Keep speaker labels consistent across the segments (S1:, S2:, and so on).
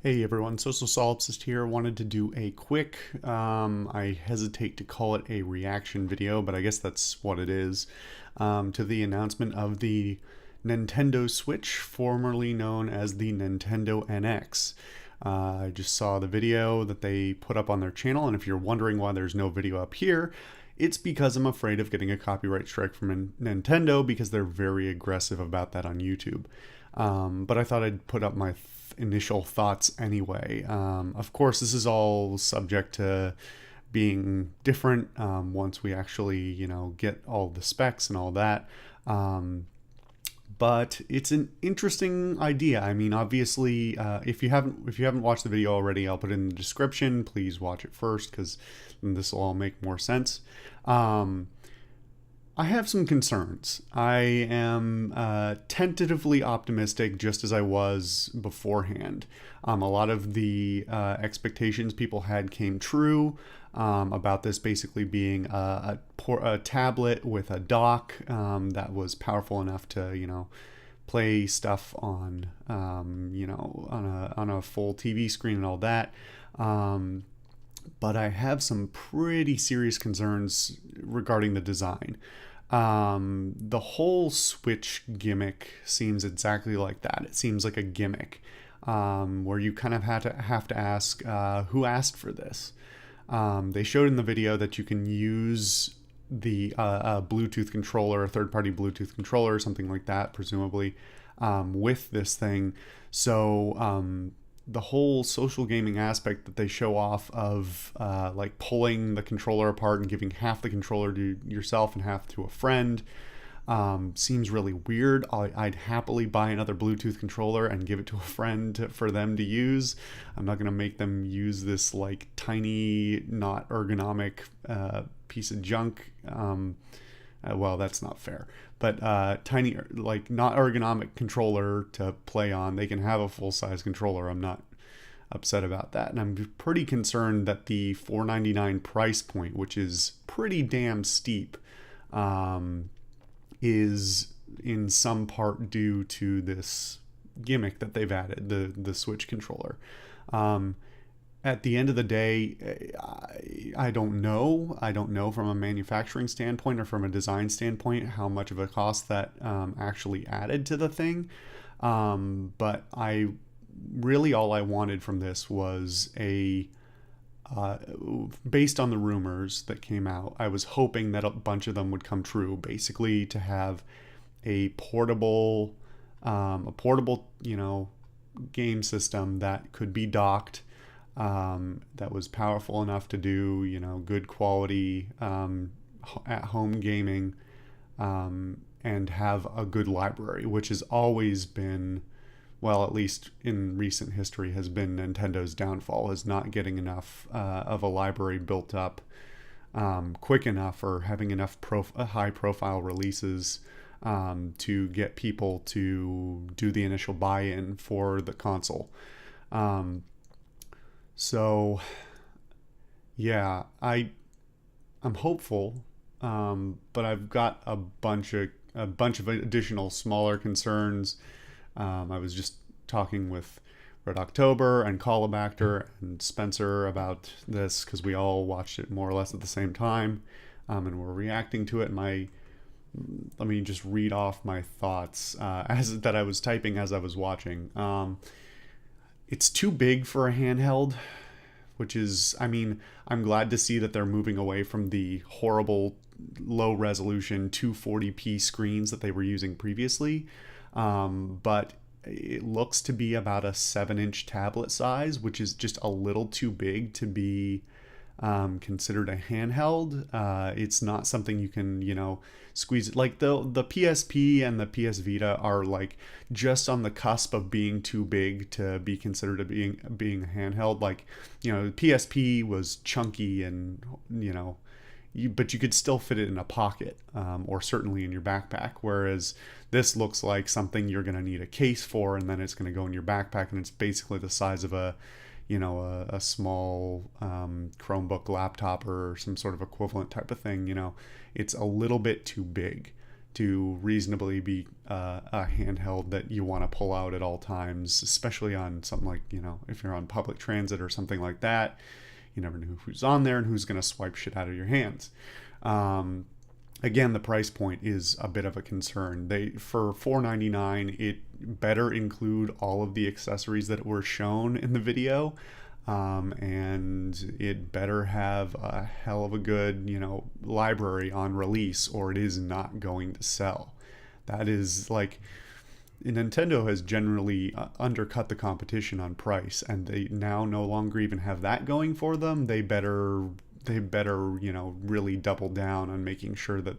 S1: Hey everyone, Social Solipsist here. Wanted to do a quick, I hesitate to call it a reaction video, but I guess that's what it is, to the announcement of the Nintendo Switch, formerly known as the Nintendo NX. I just saw the video that they put up on their channel, and if you're wondering why there's no video up here, it's because I'm afraid of getting a copyright strike from Nintendo because they're very aggressive about that on YouTube. But I thought I'd put up my initial thoughts anyway. Of course, this is all subject to being different once we actually, get all the specs and all that. But it's an interesting idea. I mean, obviously, if you haven't watched the video already, I'll put it in the description. Please watch it first because this will all make more sense. I have some concerns. I am tentatively optimistic, just as I was beforehand. A lot of the expectations people had came true about this basically being a tablet with a dock that was powerful enough to, play stuff on, on a full TV screen and all that. But I have some pretty serious concerns regarding the design. The whole Switch gimmick seems exactly like that. It seems like a gimmick where you kind of have to ask who asked for this. They showed in the video that you can use the Bluetooth controller, a third-party Bluetooth controller, or something like that, presumably, with this thing. So the whole social gaming aspect that they show off of like pulling the controller apart and giving half the controller to yourself and half to a friend seems really weird. I'd happily buy another Bluetooth controller and give it to a friend for them to use. I'm not going to make them use this like tiny, not ergonomic piece of junk. Well, that's not fair, but tiny, like not ergonomic controller to play on. They can have a full-size controller. I'm not upset about that, and I'm pretty concerned that the $4.99 price point, which is pretty damn steep, is in some part due to this gimmick that they've added, the Switch controller. At the end of the day, I don't know. I don't know from a manufacturing standpoint or from a design standpoint how much of a cost that actually added to the thing. But all I wanted from this was based on the rumors that came out, I was hoping that a bunch of them would come true. Basically, to have a portable, game system that could be docked. That was powerful enough to do, good quality at-home gaming, and have a good library, which has always been, well, at least in recent history, has been Nintendo's downfall, is not getting enough of a library built up quick enough or having enough high-profile releases to get people to do the initial buy-in for the console. So, yeah, I'm hopeful, but I've got a bunch of additional smaller concerns. I was just talking with Red October and Colibacter and Spencer about this because we all watched it more or less at the same time, and we're reacting to it. Let me just read off my thoughts that I was typing as I was watching. It's too big for a handheld, which is, I'm glad to see that they're moving away from the horrible low resolution 240p screens that they were using previously. But it looks to be about a 7-inch tablet size, which is just a little too big to be considered a handheld. It's not something you can, squeeze it. Like the PSP and the PS Vita are like just on the cusp of being too big to be considered being a handheld. Like, the PSP was chunky and, but you could still fit it in a pocket, or certainly in your backpack. Whereas this looks like something you're going to need a case for, and then it's going to go in your backpack, and it's basically the size of a small Chromebook laptop or some sort of equivalent type of thing. It's a little bit too big to reasonably be a handheld that you want to pull out at all times, especially on something like, if you're on public transit or something like that. You never know who's on there and who's going to swipe shit out of your hands. Again, the price point is a bit of a concern. For $4.99, it better include all of the accessories that were shown in the video, and it better have a hell of a good, library on release, or it is not going to sell. That is like, Nintendo has generally undercut the competition on price, and they now no longer even have that going for them. They better really double down on making sure that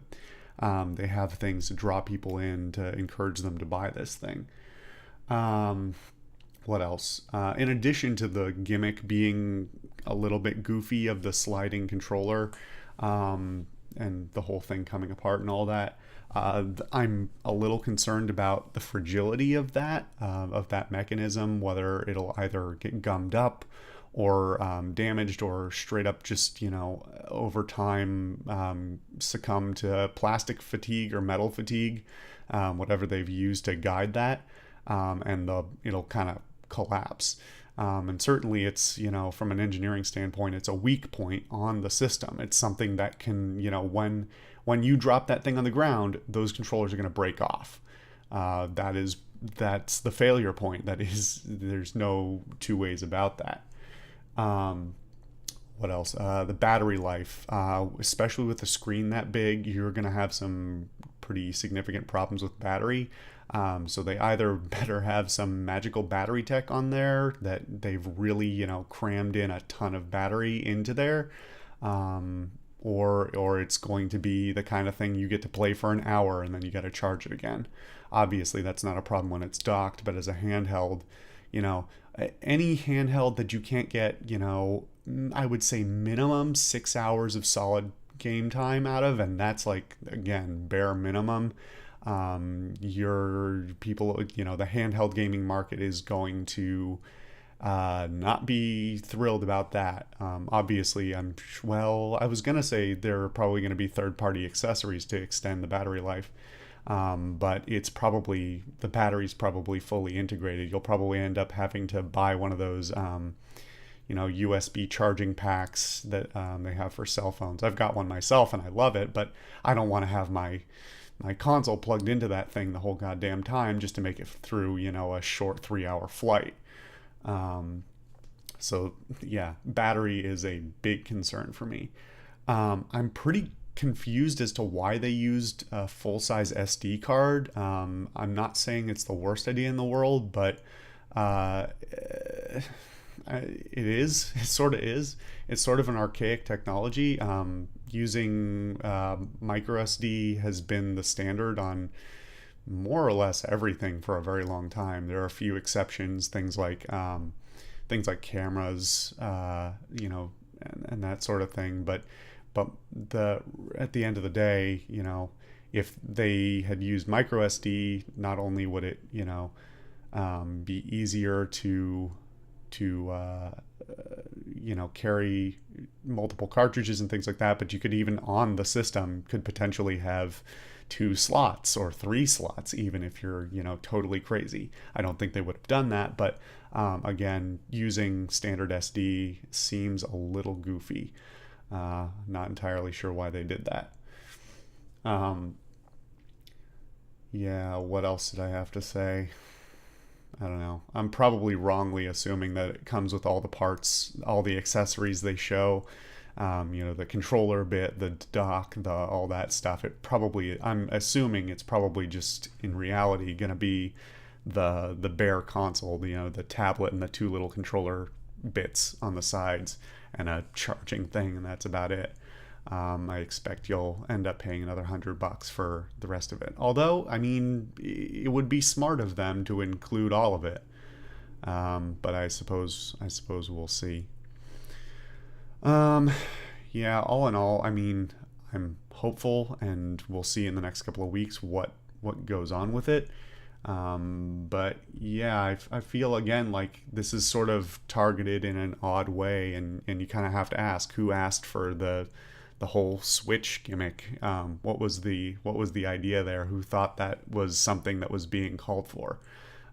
S1: they have things to draw people in to encourage them to buy this thing. What else? In addition to the gimmick being a little bit goofy of the sliding controller, and the whole thing coming apart and all that, I'm a little concerned about the fragility of that mechanism, whether it'll either get gummed up or damaged, or straight up just, over time succumb to plastic fatigue or metal fatigue, whatever they've used to guide that, and it'll kind of collapse. And certainly it's, from an engineering standpoint, it's a weak point on the system. It's something that can, when you drop that thing on the ground, those controllers are going to break off. That's the failure point. There's no two ways about that. What else? The battery life, especially with a screen that big, you're going to have some pretty significant problems with battery. So they either better have some magical battery tech on there that they've really, crammed in a ton of battery into there, or it's going to be the kind of thing you get to play for an hour and then you got to charge it again. Obviously, that's not a problem when it's docked, but as a handheld, any handheld that you can't get, I would say minimum 6 hours of solid game time out of, and that's like, again, bare minimum. The handheld gaming market is going to not be thrilled about that. Obviously, I was going to say there are probably going to be third-party accessories to extend the battery life. But the battery's probably fully integrated. You'll probably end up having to buy one of those, USB charging packs that they have for cell phones. I've got one myself and I love it, but I don't want to have my console plugged into that thing the whole goddamn time just to make it through, a short 3-hour flight. So yeah, battery is a big concern for me. I'm pretty confused as to why they used a full-size SD card. I'm not saying it's the worst idea in the world, but it sort of is. It's sort of an archaic technology. Using micro SD has been the standard on more or less everything for a very long time. There are a few exceptions, things like cameras, and that sort of thing. But at the end of the day, if they had used micro SD, not only would it, be easier to carry multiple cartridges and things like that, but you could even on the system could potentially have 2 slots or 3 slots, even if you're, totally crazy. I don't think they would have done that, but again, using standard SD seems a little goofy. Not entirely sure why they did that. What else did I have to say? I don't know. I'm probably wrongly assuming that it comes with all the parts, all the accessories they show. The controller bit, the dock, all that stuff. I'm assuming it's probably just in reality going to be the bare console, the tablet and the 2 little controller bits on the sides and a charging thing, and that's about it. I expect you'll end up paying another $100 for the rest of it. Although, it would be smart of them to include all of it. But I suppose we'll see. All in all, I'm hopeful, and we'll see in the next couple of weeks what goes on with it. But yeah, I feel again like this is sort of targeted in an odd way, and you kind of have to ask who asked for the the whole Switch gimmick. What was the idea there? Who thought that was something that was being called for?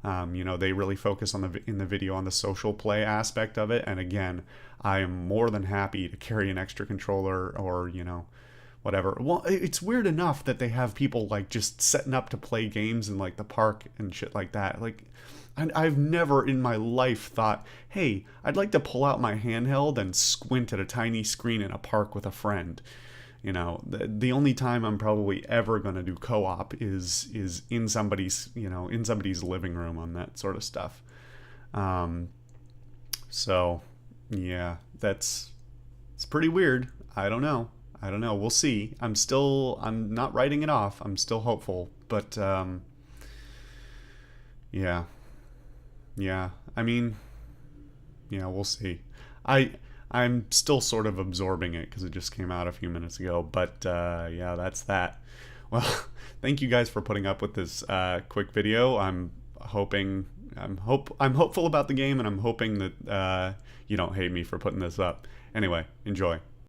S1: They really focus on in the video on the social play aspect of it. And again, I am more than happy to carry an extra controller or, whatever. Well, it's weird enough that they have people like just setting up to play games in like the park and shit like that. Like, I've never in my life thought, hey, I'd like to pull out my handheld and squint at a tiny screen in a park with a friend. The only time I'm probably ever going to do co-op is in somebody's living room on that sort of stuff. So yeah, it's pretty weird. I don't know. We'll see. I'm not writing it off. I'm still hopeful, but yeah. Yeah. I mean, yeah, we'll see. I'm still sort of absorbing it because it just came out a few minutes ago. But yeah, that's that. Well, thank you guys for putting up with this quick video. I'm hopeful about the game, and I'm hoping that you don't hate me for putting this up. Anyway, enjoy.